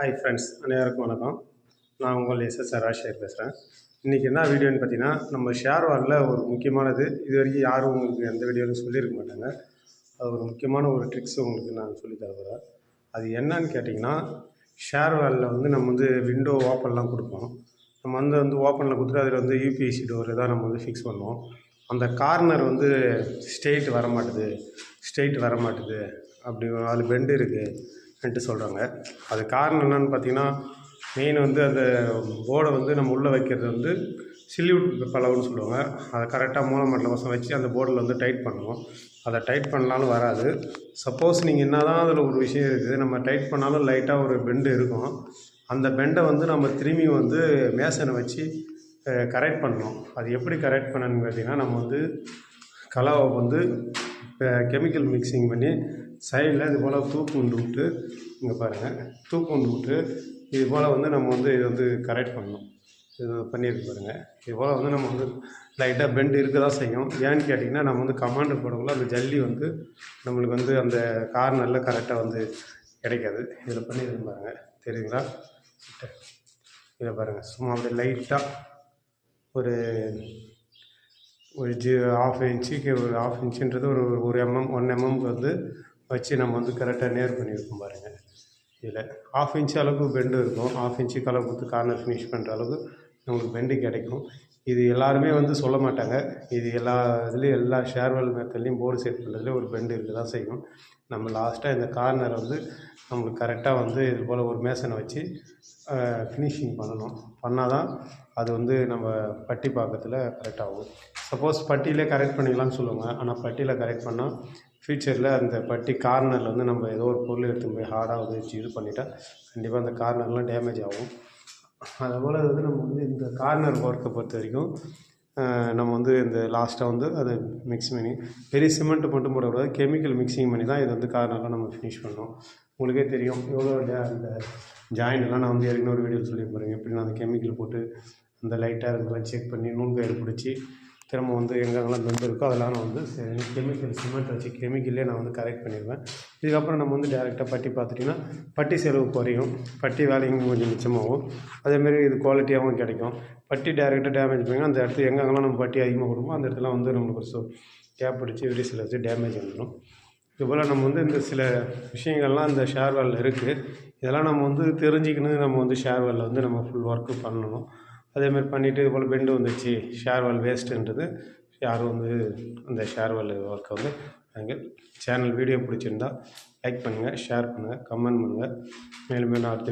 Hi friends, அனைவருக்கும் வணக்கம். நான் உங்கள் எஸ்எஸ்ஆர் ராஜசேகர் பேசுகிறேன். இன்றைக்கி என்ன வீடியோன்னு பார்த்தீங்கன்னா, நம்ம ஷேர் வாலில் ஒரு முக்கியமானது, இது வரைக்கும் யாரும் உங்களுக்கு எந்த வீடியோவும் சொல்லியிருக்க மாட்டாங்க. அது ஒரு முக்கியமான ஒரு ட்ரிக்ஸ் உங்களுக்கு நான் சொல்லித் தர போகிறேன். அது என்னன்னு கேட்டிங்கன்னா, ஷேர் வாலில் நம்ம விண்டோ ஓப்பன்லாம் கொடுப்போம். நம்ம ஓப்பனில் கொடுத்துட்டு அதில் யூபிஎஸ்சி டோர் தான் நம்ம ஃபிக்ஸ் பண்ணுவோம். அந்த கார்னர் ஸ்ட்ரெயிட் வர மாட்டுது அப்படி அதில் பெண்டு இருக்குன்ட்டு சொல்கிறாங்க. அது காரணம் என்னென்னு பார்த்தீங்கன்னா, மெயின் அந்த போர்டை நம்ம உள்ளே வைக்கிறது சில்யூட் பலவுன்னு சொல்லுவாங்க. அதை கரெக்டாக மூலமண்டல வசம் வச்சு அந்த போர்டில் டைட் பண்ணணும். அதை டைட் பண்ணாலும் வராது. சப்போஸ் நீங்கள் என்ன தான் அதில் ஒரு விஷயம் இருக்குது, நம்ம டைட் பண்ணாலும் லைட்டாக ஒரு பெண்டு இருக்கும். அந்த பெண்டை நம்ம திரும்பி மேசனை வச்சு கரெக்ட் பண்ணணும். அது எப்படி கரெக்ட் பண்ணணுன்னு பார்த்தீங்கன்னா, நம்ம கலவை கெமிக்கல் மிக்சிங் பண்ணி சைடில் இது போல் தூக்கு உண்டு விட்டு, இங்கே பாருங்கள், தூக்கு உண்டு விட்டு இது போல் நம்ம இது கரெக்ட் பண்ணணும். இது பண்ணியிருக்கு பாருங்கள். இது போல் நம்ம லைட்டாக பெண்டு இருக்க தான் செய்யும். ஏன்னு கேட்டிங்கன்னா, நம்ம கமாண்டர் போடக்குள்ள அந்த ஜல்லி நம்மளுக்கு அந்த கார்னரில் கரெக்டாக கிடைக்காது. இதில் பண்ணியிருக்கு பாருங்கள், தெரியுங்களா? இதை பாருங்கள், சும்மா அப்படியே லைட்டாக ஒரு ½ இன்ச்சுக்கு ஒரு ½ இன்ச்சுன்றது ஒரு mm 1 mmக்கு வச்சு நம்ம கரெக்டாக நேர் பண்ணியிருக்கோம் பாருங்கள். இதில் ½ இன்ச்சு அளவுக்கு பெண்டு இருக்கும். ½ இன்ச்சுக்கு அளவு கொடுத்து கார்னர் ஃபினிஷ் பண்ணுற அளவுக்கு நம்மளுக்கு பெண்டு கிடைக்கும். இது எல்லாருமே சொல்ல மாட்டாங்க. இது எல்லா இதுலேயும் எல்லா ஷேர்வால் மெத்தட்லேயும் போர்டு செட் பண்ணுறதுலேயும் ஒரு பெண்டு இருக்க தான் செய்யும். நம்ம லாஸ்ட்டாக இந்த கார்னரை நம்மளுக்கு கரெக்டாக இது போல் ஒரு மேசனை வச்சு ஃபினிஷிங் பண்ணால் தான் அது நம்ம பட்டி பார்க்கறதுல கரெக்டாகும். சப்போஸ் பட்டியிலே கரெக்ட் பண்ணிக்கலாம்னு சொல்லுவாங்க. ஆனால் பட்டியில் கரெக்ட் பண்ணால் ஃப்யூச்சரில் அந்த பட்டி கார்னரில் நம்ம ஏதோ ஒரு பொருள் எடுத்துன்னு போய் ஹார்டாக வச்சு இது பண்ணிட்டால் கண்டிப்பாக அந்த கார்னர்லாம் டேமேஜ் ஆகும். அதுபோல் நம்ம இந்த கார்னர் ஒர்க்கை பொறுத்த வரைக்கும் நம்ம இந்த லாஸ்ட்டாக அதை மிக்ஸ் பண்ணி பெரிய சிமெண்ட்டு மட்டும் போடக்கூடாது, கெமிக்கல் மிக்சிங் பண்ணி தான் இது கார்னர்லாம் நம்ம ஃபினிஷ் பண்ணோம். உங்களுக்கே தெரியும் எவ்வளோ அந்த ஜாயின்ட்லாம் நான் ஏற்கனவே ஒரு வீடியோ சொல்லியிருப்பேன். எப்படி நான் அந்த கெமிக்கல் போட்டு அந்த லைட்டாக இதெல்லாம் செக் பண்ணி நூல் கயிறு பிடிச்சி திரும்ப எங்கெங்கெல்லாம் பெண்டு இருக்கோ அதெல்லாம் நான் கெமிக்கல் சிமெண்ட் வச்சு கெமிக்கல்லே நான் கரெக்ட் பண்ணிடுவேன். இதுக்கப்புறம் நம்ம டேரெக்டாக பட்டி பார்த்துட்டிங்கன்னா பட்டி செலவு குறையும், பட்டி வேலையும் கொஞ்சம் மிச்சமாகும். அதேமாரி இது குவாலிட்டியாகவும் கிடைக்கும். பட்டி டேரெக்டாக டேமேஜ் பண்ணிங்கன்னா அந்த இடத்துல எங்கெங்கெல்லாம் நம்ம பட்டி அதிகமாக கொடுப்போம் அந்த இடத்துல நம்மளுக்கு ஒரு கேப் பிடிச்சி விரிசல் வச்சு டேமேஜ் வந்துடும். இதுபோல் நம்ம இந்த சில விஷயங்கள்லாம் இந்த ஷேர்வாலில் இருக்குது. இதெல்லாம் நம்ம தெரிஞ்சுக்கணும். நம்ம ஷேர்வாலில் நம்ம ஃபுல் ஒர்க்கு பண்ணணும். அதேமாதிரி பண்ணிவிட்டு இது போல் பெண்டு வந்துச்சு, ஷேர்வால் வேஸ்ட்டுன்றது யாரும் அந்த ஷேர்வால் ஒர்க்கை எங்கள் சேனல் வீடியோ பிடிச்சிருந்தால் லைக் பண்ணுங்கள், ஷேர் பண்ணுங்கள், கமெண்ட் பண்ணுங்கள். மேலும் அடுத்த